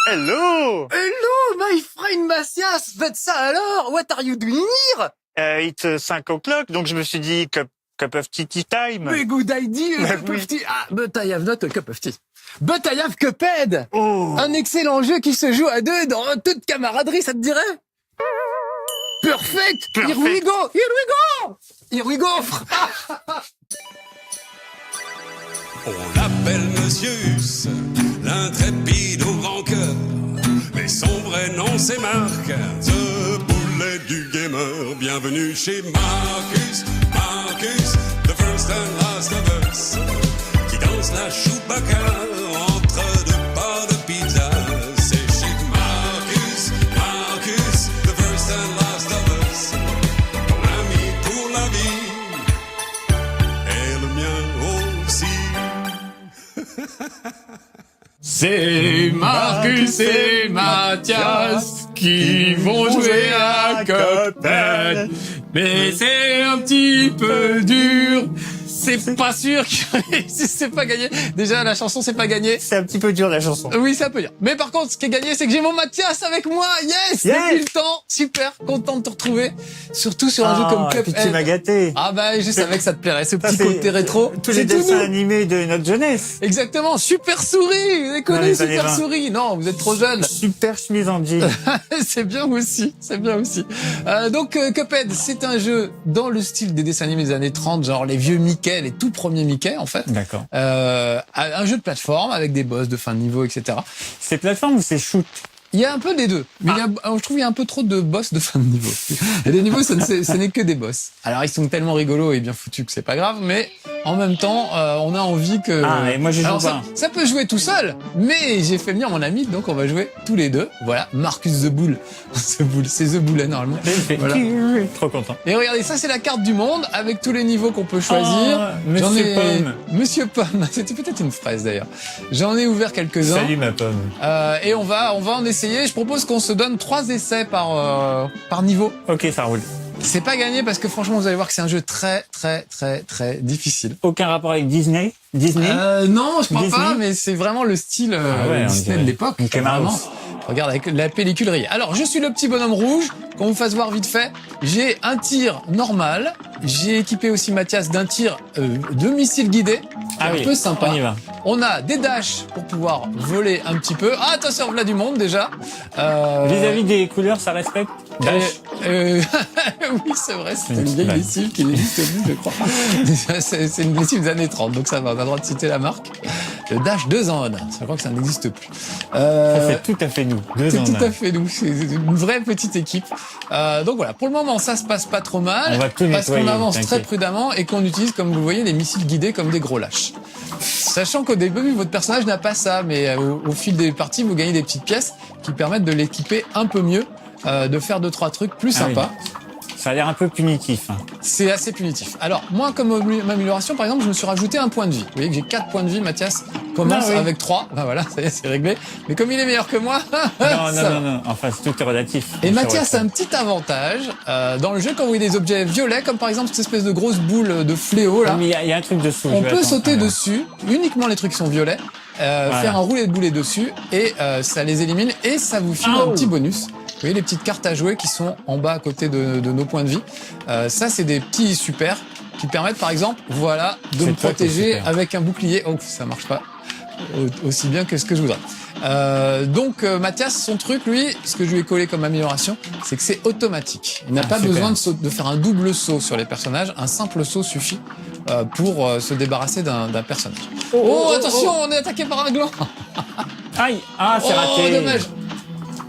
Hello! Hello, my friend Matthias! But ça alors? What are you doing here? It's 5 o'clock, donc je me suis dit cup of tea time. A good idea, Bah cup oui. of tea. Ah, but I have not a cup of tea. But I have Cuphead! Oh! Un excellent jeu qui se joue à deux dans toute camaraderie, ça te dirait? Perfect! Here we Perfect. go! Here we go! Here we go! On l'appelle Monsieur Huss, l'intrépide au grand cœur. Mais son vrai nom c'est Marc, ce boulet du gamer. Bienvenue chez Marcus, Marcus, the first and last of us. Qui danse la Chewbacca entre deux parts de pizza. C'est chic Marcus, Marcus, the first and last of us. Ton ami pour la vie, et le mien aussi. C'est Marcus et Mathias qui vont jouer à Cuphead. Mais c'est un petit peu dur. C'est pas sûr que c'est pas gagné. Déjà, la chanson, c'est pas gagné. C'est un petit peu dur la chanson. Oui, ça peut dire. Mais par contre, ce qui est gagné, c'est que j'ai mon Mathias avec moi. Yes! Yes! Depuis le temps. Super. Content de te retrouver. Surtout sur un jeu comme puis tu m'as Cuphead. gâté. Ah bah, je savais que ça te plairait. Ce Ça, petit c'est côté rétro. Tous les C'est tout dessins nous. animés de notre jeunesse. Exactement. Super souris. Vous Dans connaissez les années Super 20. souris. Non, vous êtes trop jeune. Super chemise en jean. C'est bien aussi, c'est bien aussi. Donc Cuphead, c'est un jeu dans le style des dessins animés des années 30, genre les vieux Mickey, les tout premiers Mickey en fait. D'accord. Un jeu de plateforme avec des boss de fin de niveau, etc. C'est plateforme ou c'est shoot? Il y a un peu des deux, mais je trouve qu'il y a un peu trop de boss de fin de niveau. Et les niveaux, ce n'est que des boss. Alors ils sont tellement rigolos et bien foutus que c'est pas grave, mais en même temps, on a envie que... Ah, et moi, je joue Alors, pas. ça peut jouer tout seul, mais j'ai fait venir mon ami, donc on va jouer tous les deux. Voilà, Marcus the Bull. The Bull, c'est The Boulet normalement. Voilà. Trop content. Et regardez, ça c'est la carte du monde avec tous les niveaux qu'on peut choisir. Oh, Monsieur Pomme. Monsieur Pomme, c'était peut-être une fraise d'ailleurs. J'en ai ouvert quelques-uns. Salut ma pomme. Et on va en essayer. Je propose qu'on se donne 3 essais par niveau. Ok, ça roule. C'est pas gagné parce que franchement vous allez voir que c'est un jeu très difficile. Aucun rapport avec Disney? Non, je crois Disney pas, mais c'est vraiment le style ouais, on Disney dirait. de l'époque. Mickey Vraiment. Mouse. Regarde avec la pellicule rayée. Alors, je suis le petit bonhomme rouge. Qu'on vous fasse voir vite fait. J'ai un tir normal. J'ai équipé aussi Mathias d'un tir de missile guidé. Ah un oui, peu sympa. on y va. On a des dashs pour pouvoir voler un petit peu. Ah, attention, voilà du monde déjà. Vis-à-vis des couleurs, ça respecte? Dash. Oui, c'est vrai, c'est une vieille Ouais. lessive qui n'existe plus, je crois. C'est une lessive des années 30, donc ça va, on a le droit de citer la marque. Le Dash 2 en 1. Je crois que ça n'existe plus. Ça, c'est tout à fait nous. C'est tout à fait nous, c'est une vraie petite équipe. Donc voilà, pour le moment, ça se passe pas trop mal. On va tout parce qu'on nettoyer, avance très t'inquiète. prudemment et qu'on utilise, comme vous le voyez, les missiles guidés comme des gros lâches. Sachant qu'au début, votre personnage n'a pas ça, mais au fil des parties, vous gagnez des petites pièces qui permettent de l'équiper un peu mieux, de faire 2-3 trucs plus Ah oui. sympas. Ça a l'air un peu punitif. Hein. C'est assez punitif. Alors, moi, comme amélioration, par exemple, je me suis rajouté un point de vie. Vous voyez que j'ai 4 points de vie, Mathias commence Ah oui. avec 3. Ben voilà, ça y est, c'est réglé. Mais comme il est meilleur que moi, Non, ça va. non. Enfin, tout est relatif. Et Mathias a un petit avantage dans le jeu quand vous voyez des objets violets, comme par exemple cette espèce de grosse boule de fléau là. Mais il y a un truc dessous. On je vais peut attendre. sauter Alors. dessus, uniquement les trucs qui sont violets, faire un roulet de boulet dessus et ça les élimine et ça vous file un Oh. petit bonus. Vous voyez les petites cartes à jouer qui sont en bas à côté de nos points de vie. Ça c'est des petits super qui permettent par exemple, voilà, de C'est me toi qui es protéger super. avec un bouclier. Oh, ça marche pas aussi bien que ce que je voudrais. Donc Mathias, son truc, lui, ce que je lui ai collé comme amélioration, c'est que c'est automatique. Il n'a pas super. besoin de faire un double saut sur les personnages. Un simple saut suffit pour se débarrasser d'un personnage. Oh, attention, on est attaqué par un gland. Aïe. Ah, c'est Oh, raté. dommage.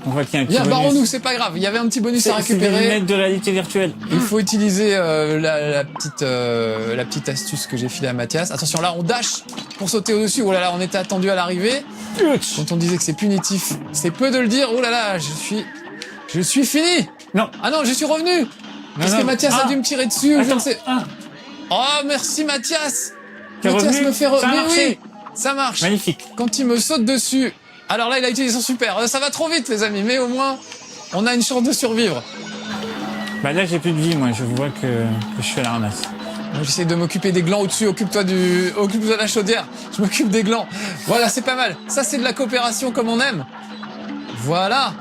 On voit qu'il y a un petit Viens, bonus. barrons-nous, c'est pas grave. Il y avait un petit bonus à C'est des récupérer. lunettes de réalité virtuelle. Il faut utiliser la petite astuce que j'ai filée à Mathias. Attention, là, on dash pour sauter au-dessus. Oh là là, on était attendu à l'arrivée. Quand on disait que c'est punitif, c'est peu de le dire. Oh là là, je suis fini. Non. Ah non, je suis revenu. Parce que non. Mathias a Ah. dû me tirer dessus. Je Attends. ne sais. Ah, Oh, merci Mathias. T'es Mathias revenu me fait Ça a mais marché. oui, ça marche. magnifique. Quand il me saute dessus. Alors là, il a utilisé son super. Ça va trop vite, les amis. Mais au moins, on a une chance de survivre. Bah là, j'ai plus de vie, moi. Je vois que je suis à la ramasse. Moi, j'essaie de m'occuper des glands au-dessus. Occupe-toi de la chaudière. Je m'occupe des glands. Voilà, c'est pas mal. Ça, c'est de la coopération comme on aime. Voilà.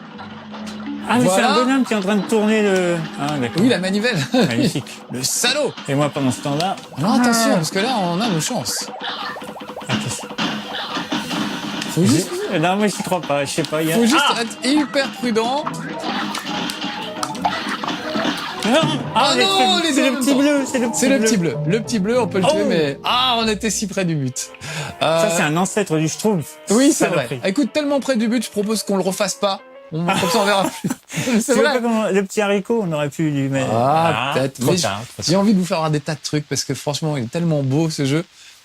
Ah, mais c'est Voilà. un bonhomme qui est en train de tourner le... Ah, d'accord. Oui, la manivelle. Magnifique. Le salaud. Et moi, pendant ce temps-là... Alors attention, parce que là, on a nos chances. Faut juste, Non, moi, j'y crois pas. Je sais pas, il y a... faut juste Ah être hyper prudent. Ah, non, les c'est deux en le même petit temps. bleu, c'est le petit C'est le bleu. petit bleu. Le petit bleu, on peut le tuer, Oh. mais... Ah, on était si près du but. Ça, c'est un ancêtre du Schtroumpf. Oui, c'est vrai. Saloperie. Écoute, tellement près du but, je propose qu'on le refasse pas. Comme ça, on verra plus. C'est Tu vois vrai. pas comment le petit haricot, on aurait pu lui mettre... Peut-être. Trop Mais tard. j'ai envie de vous faire voir des tas de trucs parce que franchement, il est tellement beau ce jeu.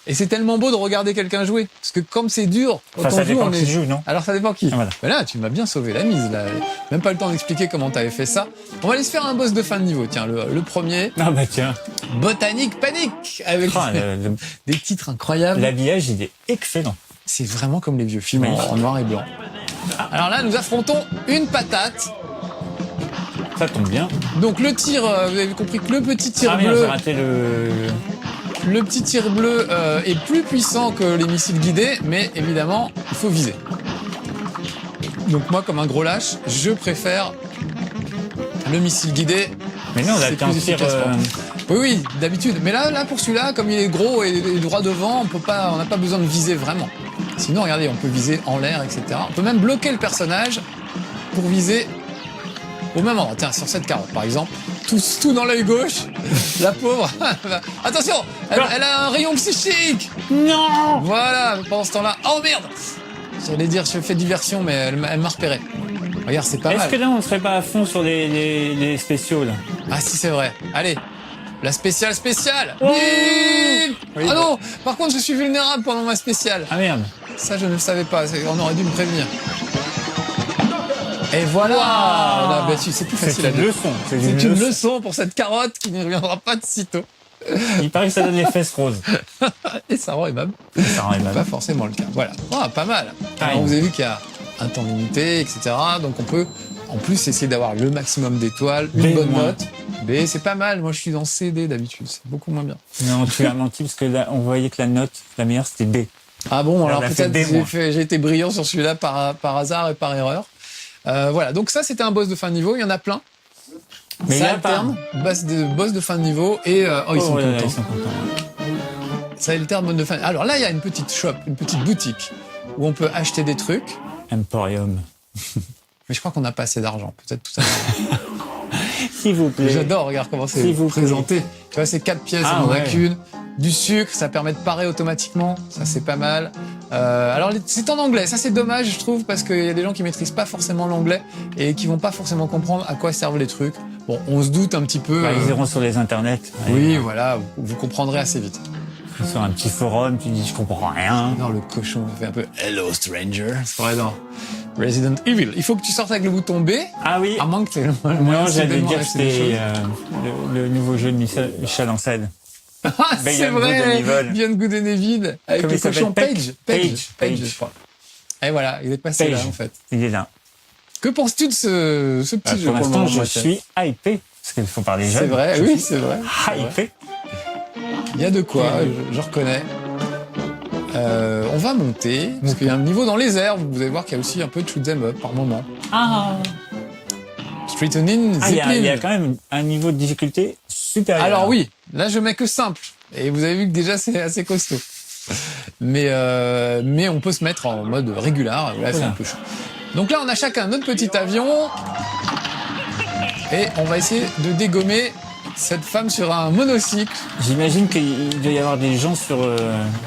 Et c'est tellement beau de regarder quelqu'un jouer. Parce que comme c'est dur, quand Enfin, ça on joue, dépend on qui est... joue, non? Alors ça dépend qui. Ah, voilà. Mais là, tu m'as bien sauvé la mise. Là. Même pas le temps d'expliquer comment t'avais fait ça. On va aller se faire un boss de fin de niveau. Tiens, le premier, Ah bah tiens. Botanique Panique, avec Ah, des titres incroyables. l'habillage, il est excellent. C'est vraiment comme les vieux films Magnifique. en noir et blanc. Alors là, nous affrontons une patate. Ça tombe bien. Donc le tir, vous avez compris que le petit tir Ah merde, bleu... j'ai raté le... Le petit tir bleu est plus puissant que les missiles guidés, mais évidemment, il faut viser. Donc moi, comme un gros lâche, je préfère le missile guidé. Mais non, on a C'est qu'un plus tir... efficace pour moi. Oui, d'habitude. Mais là, pour celui-là, comme il est gros et droit devant, on n'a pas besoin de viser vraiment. Sinon, regardez, on peut viser en l'air, etc. On peut même bloquer le personnage pour viser au même endroit. Tiens, sur cette carotte, par exemple, tout dans l'œil gauche. La pauvre. Attention, elle a un rayon psychique. Non. Voilà, pendant ce temps-là. Oh merde. J'allais dire, je fais diversion, mais elle m'a repéré. Regarde, c'est pas Est-ce mal. que là, on serait pas à fond sur les spéciaux, là? Ah si, c'est vrai. Allez, la spéciale. Oh Bim. Oui, Ah non, par contre, je suis vulnérable pendant ma spéciale. Ah merde. Ça, je ne le savais pas. On aurait dû me prévenir. Et voilà. Là, bah, c'est plus facile C'est à une dire. leçon. C'est une leçon pour cette carotte qui ne reviendra pas de sitôt. Il paraît que ça donne les fesses roses. Et ça rend aimable. Ça rend aimable. Pas forcément le cas. Voilà. Ah, pas mal. Alors, vous avez vu qu'il y a un temps limité, etc. Donc on peut en plus essayer d'avoir le maximum d'étoiles, une B-. bonne note. B, c'est pas mal. Moi, je suis dans CD d'habitude. C'est beaucoup moins bien. Non, tu as menti parce que là, on voyait que la note, la meilleure, c'était B. Ah bon, alors on a fait peut-être B-. j'ai été brillant sur celui-là par hasard et par erreur. Voilà. Donc ça, c'était un boss de fin de niveau. Il y en a plein. Mais il y ça a pas. alterne, boss de fin de niveau et ils sont Oh là là, contents. ils sont contents. Ça alterne boss de fin. Alors là, il y a une petite shop, une petite boutique où on peut acheter des trucs. Emporium. Mais je crois qu'on n'a pas assez d'argent. Peut-être tout à l'heure. S'il vous plaît. J'adore, regarde comment c'est S'il vous plaît. présenté. Tu vois, c'est 4 pièces, Ah on en a ouais. qu'une. Du sucre, ça permet de parer automatiquement. Ça, c'est pas mal. Alors, c'est en anglais. Ça, c'est dommage, je trouve, parce qu'il y a des gens qui maîtrisent pas forcément l'anglais et qui vont pas forcément comprendre à quoi servent les trucs. Bon, on se doute un petit peu. Bah, ils iront sur les internets. Oui, Allez, voilà, vous comprendrez assez vite. sur un petit forum, tu dis je comprends rien. Non, le cochon fait un peu Hello Stranger. C'est vrai dans Resident Evil. Il faut que tu sortes avec le bouton B, Ah oui. à moins que tu aies le Non, moyen j'allais soudainement dire que acheter des c'était choses. le nouveau jeu de Michel Ancel. Ah, c'est Beyond Good vrai, and Evil. Beyond Good and Evil, avec Comment le il s'appelle, cochon Page. Page. Je crois. Et voilà, il est passé Page. là, en fait. Il est là. Que penses-tu de ce petit Bah, jeu pour le l'instant, moment, je Mathias suis hypé. Parce qu'il faut parler jeune. C'est vrai, Je oui, suis c'est vrai. Hypé. Il y a de quoi, je reconnais. On va monter, parce qu'il y a un niveau dans les airs, vous allez voir qu'il y a aussi un peu de shoot 'em up par moment. Ah. Street Onion, Ah, il y a Zeppelin. quand même un niveau de difficulté supérieur. Alors oui, là je mets que simple. Et vous avez vu que déjà c'est assez costaud. Mais on peut se mettre en mode régular, là c'est un peu chaud. Donc là on a chacun notre petit avion. Et on va essayer de dégommer cette femme sur un monocycle. J'imagine qu'il doit y avoir des gens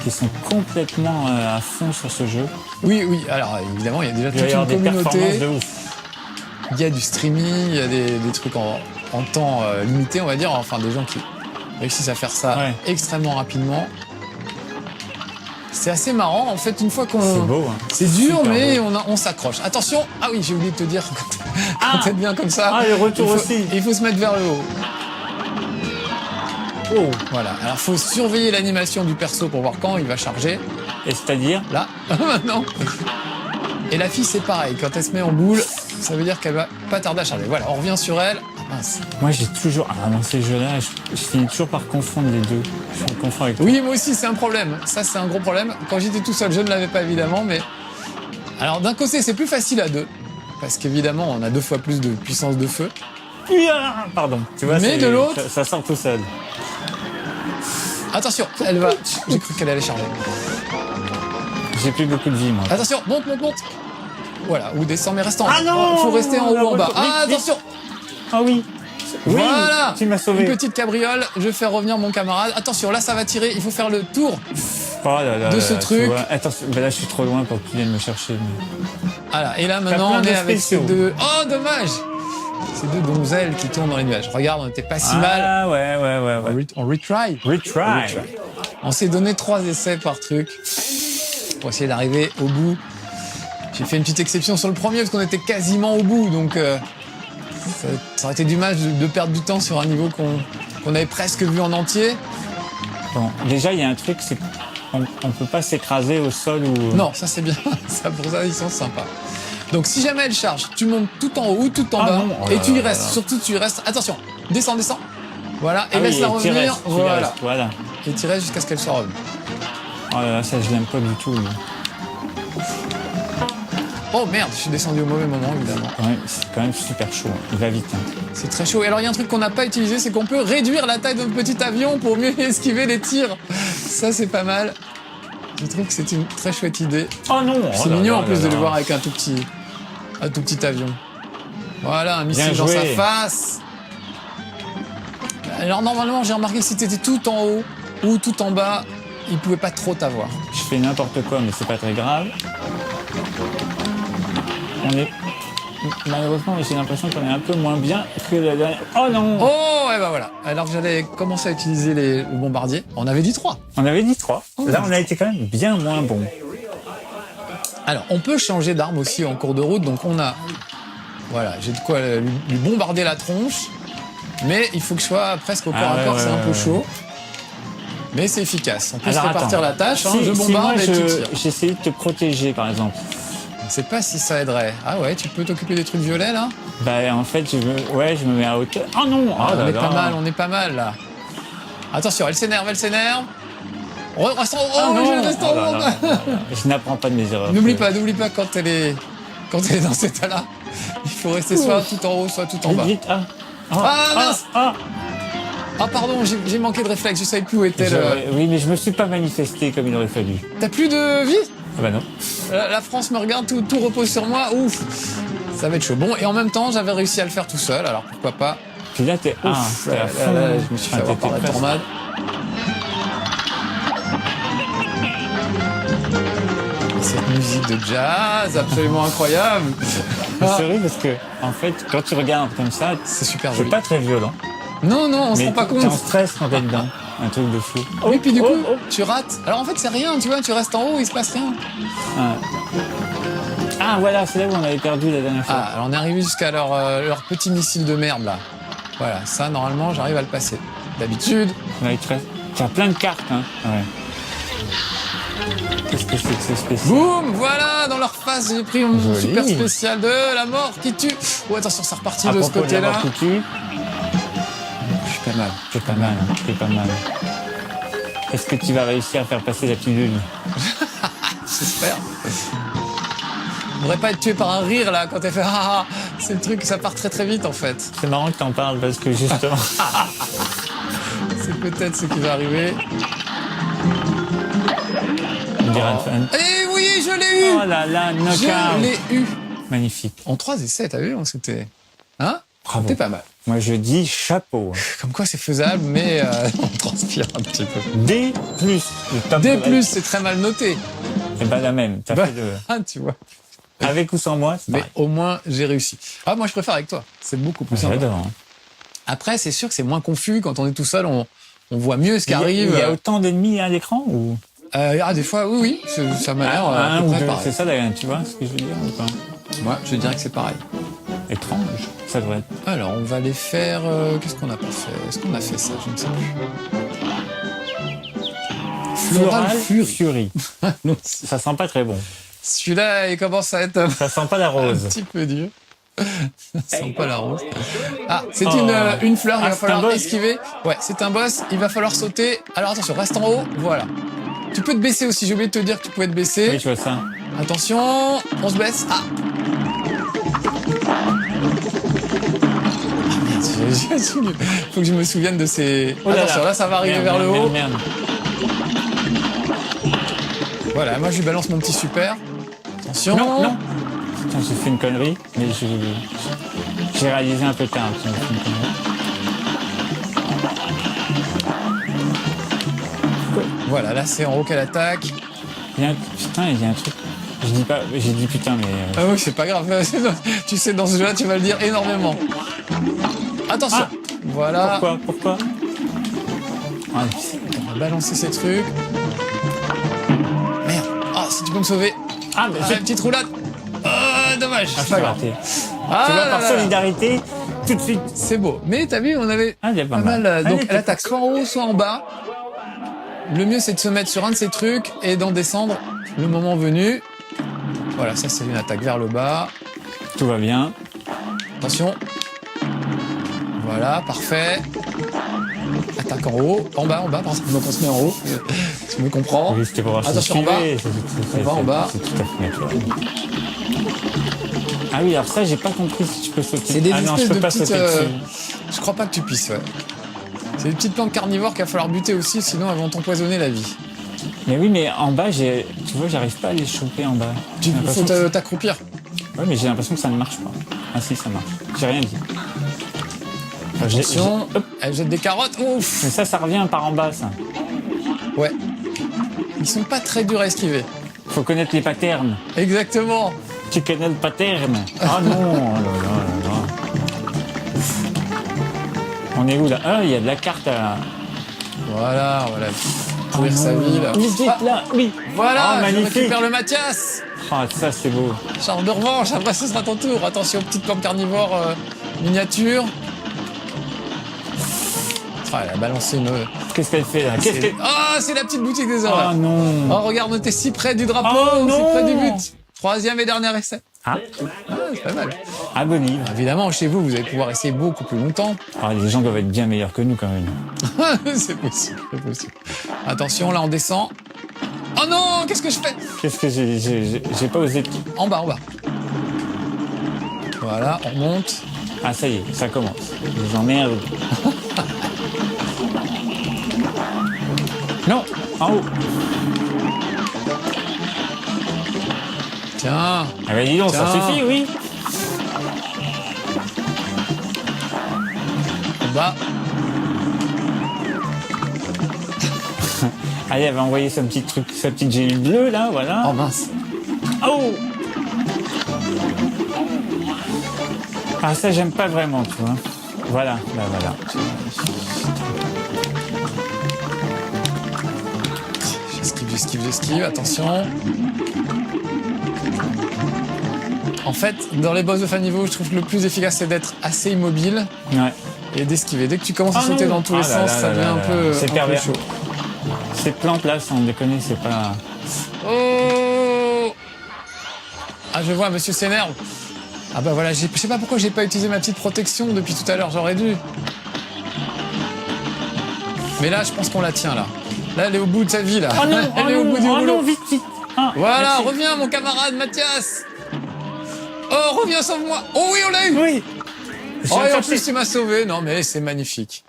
qui sont complètement à fond sur ce jeu. Oui, alors évidemment il y a déjà Il doit y toute avoir une des performances communauté. de ouf. Il y a du streaming, il y a des trucs en temps limité on va dire. Enfin des gens qui réussissent à faire ça Ouais. extrêmement rapidement. C'est assez marrant. En fait, une fois qu'on... C'est beau. Hein. C'est dur, Super mais beau. on s'accroche. Attention. Ah oui, j'ai oublié de te dire, quand t'es bien comme ça, Ah, le retour il faut, aussi. il faut se mettre vers le haut. Oh. Voilà. Alors, faut surveiller l'animation du perso pour voir quand il va charger. Et c'est-à-dire Là, maintenant. Et la fille, c'est pareil. Quand elle se met en boule, ça veut dire qu'elle va pas tarder à charger. Voilà, on revient sur elle. Ah, mince. Moi, j'ai toujours... Ah, dans ces jeux-là, je finis toujours par confondre les deux. Je me confonds avec toi. Oui, moi aussi, c'est un problème. Ça, c'est un gros problème. Quand j'étais tout seul, je ne l'avais pas, évidemment, mais... Alors, d'un côté, c'est plus facile à deux. parce qu'évidemment, on a 2 fois plus de puissance de feu. Pardon. Tu vois, Mais de l'autre... ça sort tout seul. Attention, elle va... J'ai cru qu'elle allait charger. J'ai plus beaucoup de vie, moi. Attention, monte, monte, monte. Voilà, ou descend, mais reste en haut. Ah non, faut rester en haut ou en bas. vite, Ah, vite. attention. Ah oui. Oui, Voilà. tu m'as sauvé. Une petite cabriole, je fais revenir mon camarade. Attention, là, ça va tirer. Il faut faire le tour. Oh là là de là ce là, tu truc. vois. Attends, bah là, je suis trop loin pour que tu viennes me chercher. Voilà, et là, maintenant, plein on est de avec ces spéciaux. deux... Oh, dommage. Ces deux donzelles qui tournent dans les nuages. Regarde, on était pas si mal. Ah ouais. On retry. Retry. On s'est donné 3 essais par truc pour essayer d'arriver au bout. J'ai fait une petite exception sur le premier parce qu'on était quasiment au bout, donc ça aurait été dommage de perdre du temps sur un niveau qu'on avait presque vu en entier. Bon, déjà, il y a un truc, c'est qu'on peut pas s'écraser au sol ou... Non, ça c'est bien. Ça, pour ça, ils sont sympas. Donc si jamais elle charge, tu montes tout en haut ou tout en Ah bas non, oh et là tu y là restes. là. Surtout, tu y restes. Attention, descends. Voilà, et Ah oui, laisse-la tu revenir. restes, tu Voilà. restes, voilà. Et tu restes jusqu'à ce qu'elle soit revenue. Oh là là, ça, je l'aime pas du tout. lui. Oh merde, je suis descendu au mauvais moment, évidemment. Ouais, c'est quand même super chaud. Il va vite. Hein. C'est très chaud. Et alors, il y a un truc qu'on n'a pas utilisé, c'est qu'on peut réduire la taille de notre petit avion pour mieux esquiver les tirs. Ça, c'est pas mal. Je trouve que c'est une très chouette idée. Oh non. C'est mignon en plus de le voir avec un tout petit avion. Voilà, un missile dans sa joué. face. Alors, normalement, j'ai remarqué que si t'étais tout en haut ou tout en bas, il pouvait pas trop t'avoir. Je fais n'importe quoi, mais c'est pas très grave. On est... Malheureusement, j'ai l'impression qu'on est un peu moins bien que la dernière... Oh non. Oh, et ben voilà. Alors que j'allais commencer à utiliser le bombardier, on avait dit 3. On avait dit 3. Là, on a été quand même bien moins bon. Alors, on peut changer d'arme aussi en cours de route, donc on a... Voilà, j'ai de quoi lui bombarder la tronche, mais il faut que je sois presque au corps à corps, c'est un peu chaud. Mais c'est efficace. On peut se répartir attends. la tâche, hein, Si- je si bombarde moi, et tu tires. j'essayais de te protéger, par exemple. Je sais pas si ça aiderait. Ah ouais, tu peux t'occuper des trucs violets, là? Bah, en fait, je me mets à hauteur. Oh non. Oh On là est là. on est pas mal, là. Attention, elle s'énerve. Reste en haut, Ah non. je reste en Oh là haut. là là là. Je n'apprends pas de mes erreurs. N'oublie pas quand elle est dans cet état-là. Il faut rester soit tout en haut, soit tout en bas. Vite, ah. Ah, mince. ah. Ah pardon, j'ai manqué de réflexe, je savais plus où était le... Oui, mais je me suis pas manifesté comme il aurait fallu. T'as plus de vie? Ah bah non. La France me regarde, tout repose sur moi, ouf. Ça va être chaud. Bon, et en même temps, j'avais réussi à le faire tout seul, alors pourquoi pas. Puis là, t'es... Ah, Ouf, t'es à là, fond. là, je me suis fait avoir t'étais par la presque. tornade. Cette musique de jazz, absolument incroyable. C'est vrai parce que, en fait, quand tu regardes comme ça, C'est super c'est joli. pas très violent. Non, on se Mais rend pas t'es en compte. stress quand t'es dedans. Un truc de fou. Oui, puis du coup, oh. tu rates. Alors en fait, c'est rien, tu vois, tu restes en haut, il se passe rien. Ah, voilà, c'est là où on avait perdu la dernière fois. Ah, alors on est arrivé jusqu'à leur petit missile de merde, là. Voilà, ça, normalement, j'arrive à le passer. D'habitude, Là, il te reste... T'as plein de cartes, hein. Ouais. Qu'est-ce que c'est que ce spécial? boum, voilà, dans leur face, j'ai pris mon Joli. super spécial de la mort qui tue. Oh, attention, c'est reparti À de ce propos de la côté-là. mort qui tue, Je suis pas mal. c'est pas mal, hein. C'est pas mal. Est-ce que tu vas réussir à faire passer la pilule? J'espère. On devrait pas être tué par un rire, là, quand elle fait ah, c'est le truc, ça part très très vite, en fait. C'est marrant que t'en parles parce que justement... C'est peut-être ce qui va arriver. on dirait un fan. Eh oui, je l'ai eu. Oh là là, Je knockout. l'ai eu. Magnifique. En 3 essais, t'as vu, c'était... Hein? Bravo. C'était pas mal. Moi, je dis chapeau. Comme quoi, c'est faisable, mais on transpire un petit peu. D+. Le top D+, de la- c'est très mal noté. C'est pas la même. T'as Bah, fait le... ah, tu vois. Avec ou sans moi, c'est Mais pareil. au moins, j'ai réussi. Ah, moi, je préfère avec toi. C'est beaucoup plus sympa. J'adore. hein. Après, c'est sûr que c'est moins confus. Quand on est tout seul, on voit mieux ce qui arrive. Il y a autant d'ennemis à l'écran ou Des fois, oui, ça m'a l'air à un peu ou près deux? pareil. C'est ça, là, tu vois ce que je veux dire ou pas? Moi, je dirais que c'est pareil. Étrange. Ça devrait être. Alors, on va les faire... Qu'est-ce qu'on n'a pas fait? Est-ce qu'on a fait ça? Je ne sais plus. Floral Fury. Non, Ça sent pas très bon. celui-là, il commence à être un Ça sent pas la rose. petit peu dur. Ça sent pas la rose. Ah, c'est Oh. une fleur, il va c'est un falloir boss. esquiver. Ouais, c'est un boss, il va falloir sauter. Alors attention, reste en haut, voilà. Tu peux te baisser aussi, j'ai oublié de te dire que tu pouvais te baisser. Oui, je vois ça. Attention, on se baisse. Ah, Faut que je me souvienne de ces... Oh là Attention, là, ça va arriver Merde, vers le haut. merde. Voilà, moi, je lui balance mon petit super. Attention. Non. Putain, j'ai fait une connerie, mais j'ai réalisé un peu tard. que j'ai fait une connerie. Voilà, là, c'est en haut qu'elle attaque. Il y a un truc. J'ai dit putain, mais. Ah oui, c'est pas grave. Tu sais, dans ce jeu-là, tu vas le dire énormément. Attention. Voilà. Pourquoi Ah, On va balancer ces trucs. Merde. Ah, si tu peux me sauver. Ah, mais Ah, petite roulade. Dommage. Ah, c'est pas grave. raté. Ah, Tu vois, là, par là, là. solidarité, tout de suite. C'est beau. Mais t'as vu, on avait Ah, il y a pas pas mal. mal. Donc, Ah, elle attaque soit en haut, soit en bas. Le mieux, c'est de se mettre sur un de ces trucs et d'en descendre le moment venu. Voilà, ça, c'est une attaque vers le bas. Tout va bien. Attention. Voilà, parfait. Attaque en haut. En bas, pardon. Donc, on se met en haut. Tu me comprends. Oui, c'était pour voir si Attention, je en bas. suivais. On va en bas. C'est tout à fait naturel. Ah oui, alors ça, j'ai pas compris si tu peux sauter. C'est des ah non, je espèces peux de pas petites... sauter dessus. Je crois pas que tu puisses, ouais. C'est des petites plantes carnivores qu'il va falloir buter aussi, sinon elles vont t'empoisonner la vie. Mais oui, mais en bas, tu vois, j'arrive pas à les choper en bas. J'ai Il l'impression faut t'accroupir. Ouais, mais j'ai l'impression que ça ne marche pas. Ah si, ça marche. J'ai rien dit. Enfin, Attention, hop. elle jette des carottes. Ouf. Mais ça revient par en bas, ça. Ouais. Ils sont pas très durs à esquiver. Faut connaître les patterns. Exactement. Tu connais le pattern. Ah non, oh là là là là. On est où là? Ah, il y a de la carte à... Voilà. Courir sa vie, là. Oui, vite, là, oui. Voilà, Ah, je magnifique. récupère le Mathias. Ah, ça, c'est beau. Charge de revanche, après ce sera ton tour. Attention, petite plante carnivore miniature. Ah, elle a balancé une... Qu'est-ce qu'elle fait là? Qu'est-ce qu'elle... Ah, c'est la petite boutique des Ah heures. non. Oh, regarde, t'es si près du drapeau, Oh, si non. près du but. Troisième et dernier essai. Ah, Ah, c'est pas mal. ah, bon livre. Évidemment, chez vous, vous allez pouvoir essayer beaucoup plus longtemps. Ah, les gens doivent être bien meilleurs que nous quand même. C'est possible. Attention, là, on descend. Oh non, qu'est-ce que je fais? Qu'est-ce que j'ai pas osé... En bas. Voilà, on monte. Ah, ça y est, ça commence. Je vous emmerde. Non, en haut. Tiens, Ah bah dis donc, ça Tiens. suffit, oui. en bas. Allez, elle va envoyer sa petite gélule bleue, là, voilà. Oh mince. Oh. Ah, ça, j'aime pas vraiment, tu vois. Voilà, là, voilà. J'esquive. Attention. En fait, dans les boss de fin de niveau, je trouve que le plus efficace, c'est d'être assez immobile Ouais. et d'esquiver. Dès que tu commences à Ah sauter non. dans tous les Ah là sens, là ça là devient là un là. peu, C'est un peu pervers. chaud. Ces plantes-là, sans déconner, c'est pas... Oh! Ah, je vois, monsieur s'énerve. Ah bah voilà, je sais pas pourquoi j'ai pas utilisé ma petite protection depuis tout à l'heure, j'aurais dû. Mais là, je pense qu'on la tient, là. Là, elle est au bout de sa vie, là. Oh non, Elle est au bout du oh rouleau. non, vite, vite. Ah, Voilà, merci. reviens, mon camarade Mathias. Oh, reviens, sauve-moi. Oh oui, on l'a eu. Oui. Oh, et en cherché. plus, tu m'as sauvé. Non, mais c'est magnifique.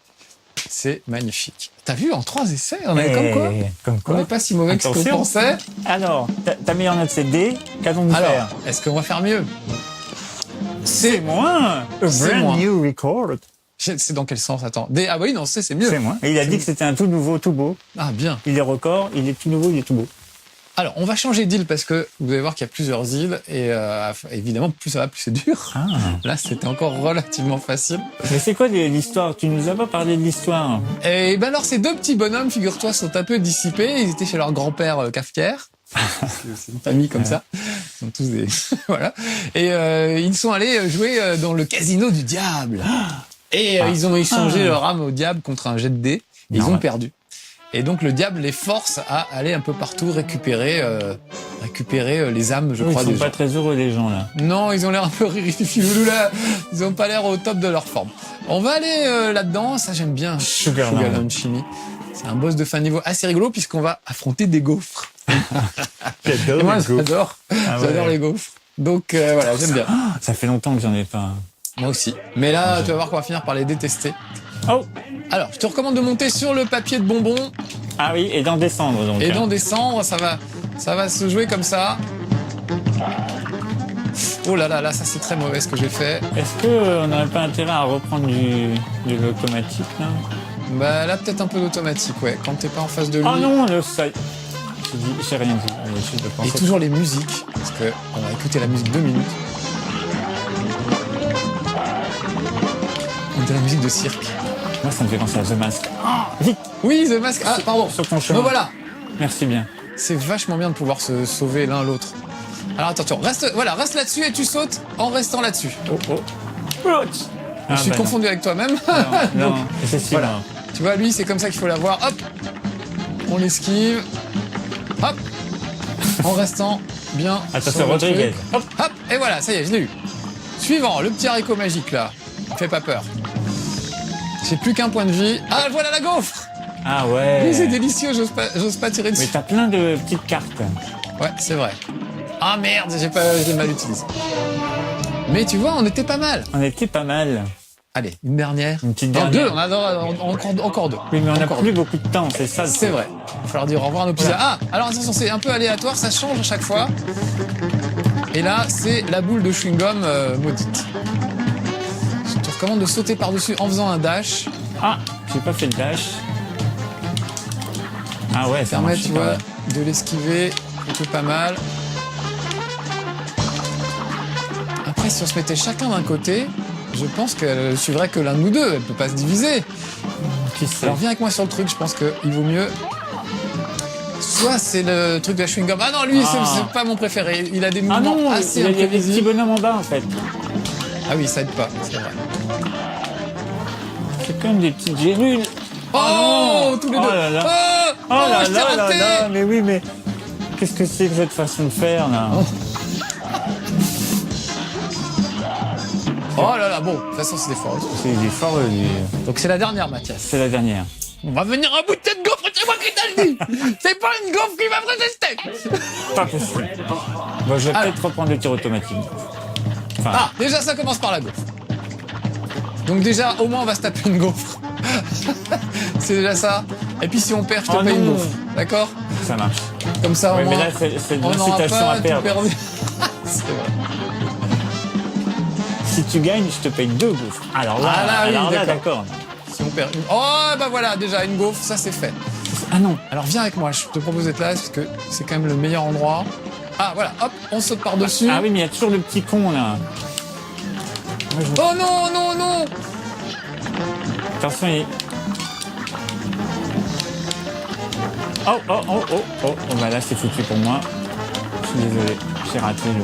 C'est magnifique. T'as vu, en 3 essais, on est comme quoi? Comme On quoi. n'est pas si mauvais que ce qu'on Attention. pensait. Alors, ta meilleure note, c'est D. Qu'allons-nous faire? Alors, est-ce qu'on va faire mieux? C'est moins. A C'est brand moins. new record. C'est dans quel sens? Attends. Ah bah oui, non, c'est mieux. C'est moi. Et il a dit que c'était un tout nouveau, tout beau. Ah, bien. Il est record, il est tout nouveau, il est tout beau. Alors, on va changer d'île parce que vous allez voir qu'il y a plusieurs îles et évidemment, plus ça va, plus c'est dur. Ah. Là, c'était encore relativement facile. Mais c'est quoi l'histoire? Tu nous as pas parlé de l'histoire. Et ben alors, ces deux petits bonhommes, figure-toi, sont un peu dissipés. Ils étaient chez leur grand-père cafetière. C'est une famille comme ça. Ils sont tous des... voilà. Et ils sont allés jouer dans le casino du diable. Et ils ont échangé leur âme au diable contre un jet de dés. Et ils Normal. ont perdu. Et donc le diable les force à aller un peu partout récupérer les âmes, je Ils crois, sont des pas gens. très heureux, les gens, là. Non, ils ont l'air un peu rififiloulou là. Ils ont pas l'air au top de leur forme. On va aller là-dedans. Ça, j'aime bien. Sugarland. Chimie. C'est un boss de fin de niveau assez rigolo puisqu'on va affronter des gaufres. Et moi, j'adore. Ah ouais. J'adore les gaufres. Donc voilà, j'aime bien. Ça fait longtemps que j'en ai pas. Moi aussi. Mais là, tu vas voir qu'on va finir par les détester. Oh. Alors, je te recommande de monter sur le papier de bonbons Ah oui, et d'en descendre donc. et d'en descendre. Ça va se jouer comme ça. Oh là là, là, ça c'est très mauvais ce que j'ai fait. Est-ce qu'on n'aurait pas intérêt à reprendre du l'automatique là? Bah là, peut-être un peu d'automatique, ouais. Quand t'es pas en face de lui. Oh non, le seuil. J'ai rien dit. Je Et pensais- toujours les musiques, parce que on va écouter la musique 2 minutes. On dirait la musique de cirque. Moi, ça me fait penser à The Mask. Vite. Oui, The Mask. Ah, pardon. Sur ton chemin. Me voilà. Merci bien. C'est vachement bien de pouvoir se sauver l'un l'autre. Alors attention, reste là-dessus et tu sautes en restant là-dessus. Oh. Je suis confondu avec toi-même. Non, Donc, c'est si voilà. là. Tu vois, lui, c'est comme ça qu'il faut l'avoir. Hop, on l'esquive. Hop, en restant bien. Attention, sur le Rodriguez. truc. Hop, et voilà, ça y est, je l'ai eu. Suivant, le petit haricot magique là. Fais pas peur. J'ai plus qu'un point de vie. Ah, voilà la gaufre. Ah ouais. Oui, c'est délicieux, j'ose pas tirer dessus. Mais t'as plein de petites cartes. Ouais, c'est vrai. Ah merde, j'ai mal utilisé. Mais tu vois, on était pas mal. On était pas mal. Allez, une dernière. Une petite Non, dernière. deux, on a encore deux. Oui, mais on n'a Encore plus deux. beaucoup de temps, c'est ça. C'est vrai. Il va falloir dire au revoir à nos petits. Voilà. Ah, alors attention, c'est un peu aléatoire, ça change à chaque fois. Et là, c'est la boule de chewing-gum maudite. Je te recommande de sauter par-dessus en faisant un dash. Ah, j'ai pas fait le dash. Ah ouais, ça Permet, marche tu pas vois, mal. de l'esquiver. Plutôt pas mal. Après, si on se mettait chacun d'un côté, je pense qu'elle suivrait que l'un de nous deux. Elle peut pas se diviser. Qui sait? Alors viens avec moi sur le truc, je pense qu'il vaut mieux. Soit c'est le truc de la chewing-gum. Ah non, lui, c'est pas mon préféré. Il a des Ah mouvements non, assez il y a des petits imprévisibles. bonhommes en bas en fait. Ah oui, ça aide pas, c'est vrai. C'est comme des petites gélules. Oh, tous les Oh deux. là là. Oh, Oh là je t'ai là là raté. là, mais oui, mais qu'est-ce que c'est que cette façon de faire là? Oh là là, bon, de toute façon, c'est des forts. C'est des forts, Donc c'est la dernière, Mathias. c'est la dernière. On va venir à bout de cette gaufre, c'est moi qui te le dis. C'est pas une gaufre qui va me résister. Pas possible. Bon, je vais Alors. peut-être reprendre le tir automatique. Enfin, Ah, déjà, ça commence par la gaufre. Donc déjà, au moins, on va se taper une gaufre. C'est déjà ça. Et puis si on perd, je te Oh paye une non. gaufre. D'accord? ça marche. Comme ça, Oui, au mais moins, là, c'est de on n'aura l'incitation pas à tout perdre. perdu. C'est vrai. Si tu gagnes, je te paye 2 gaufres. Alors là, Ah là, oui, alors là, d'accord. d'accord. Si on perd une... Oh, bah voilà, déjà, une gaufre, ça c'est fait. Ah non. Alors viens avec moi, je te propose d'être là, parce que c'est quand même le meilleur endroit. Ah, voilà, hop, on saute par-dessus. Ah oui, mais il y a toujours le petit con là. Moi, je- Oh non, non, non. Attention, il... Oh, oh, oh, oh, oh. Oh, bah là, c'est foutu pour moi. Je suis désolé, j'ai raté le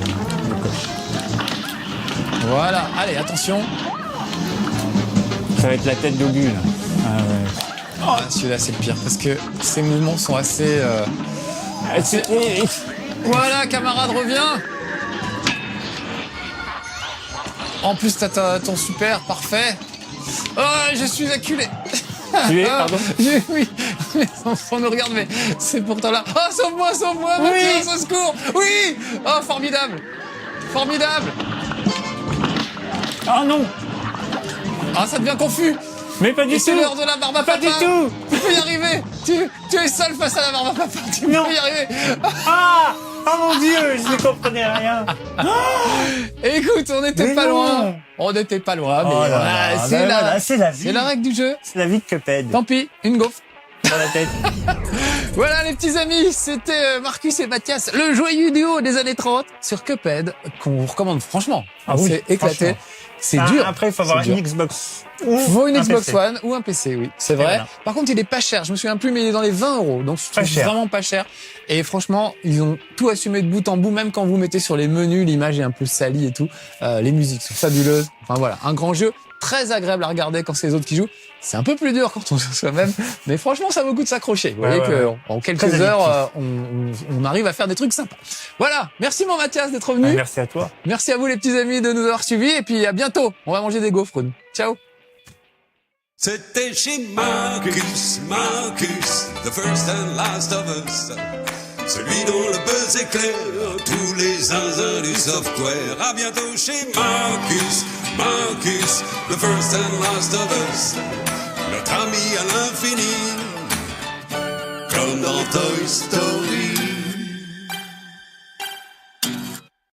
coche. Voilà, allez, attention. Ça va être la tête d'Obu, là. Ah ouais. Ah, celui-là, c'est le pire, parce que ces mouvements sont assez... Ah, c'est- Voilà, camarade, reviens. En plus, t'as ton super, parfait. Oh, je suis acculé. Tu es, pardon Oui, les enfants nous regardent, mais c'est pourtant là. Oh, sauve-moi, Oui. Mathias, au secours. Oui. Oh, formidable. Formidable. Oh non. Ah, ça devient confus. Mais pas Et du c'est tout. l'heure de la barbe à Pas papa. du tout. Tu peux y arriver. Tu es seul face à la barbe à papa. Tu peux Non. y arriver. Ah. Oh mon Dieu, je ne comprenais rien. Écoute, on n'était Mais pas non. loin. On n'était pas loin, mais Oh là voilà, là, c'est ben la, voilà, c'est la vie. c'est la règle du jeu. C'est la vie de Cuphead. Tant pis, une gaufre. Dans la tête. Voilà les petits amis, c'était Marcus et Mathias, le joyeux duo des années 30 sur Cuphead, qu'on vous recommande franchement. Ah oui, C'est éclaté. franchement. C'est Ah, dur. Après, il faut avoir C'est dur. une Xbox. Faut une un Xbox PC. One ou un PC, oui, c'est vrai. voilà. Par contre, il est pas cher. Je me souviens plus, mais il est dans les 20 €. Donc, je Pas trouve cher. vraiment pas cher. Et franchement, ils ont tout assumé de bout en bout, même quand vous mettez sur les menus, l'image est un peu salie et tout. Les musiques sont fabuleuses. Enfin voilà, un grand jeu, très agréable à regarder quand c'est les autres qui jouent. C'est un peu plus dur quand on joue soi-même, mais franchement, ça vaut le coup de s'accrocher. Vous Ouais, voyez ouais, que ouais. en quelques Très heures, addictif. on arrive à faire des trucs sympas. Voilà, merci mon Mathias d'être venu. Merci à toi. Merci à vous les petits amis de nous avoir suivis et puis à bientôt. On va manger des gaufres. nous. Ciao. C'était chez Marcus, the first and last of us. Celui dont le buzz éclaire tous les zinzins du software. À bientôt chez Marcus, Marcus, the first and last of us, notre ami à l'infini, comme dans Toy Story.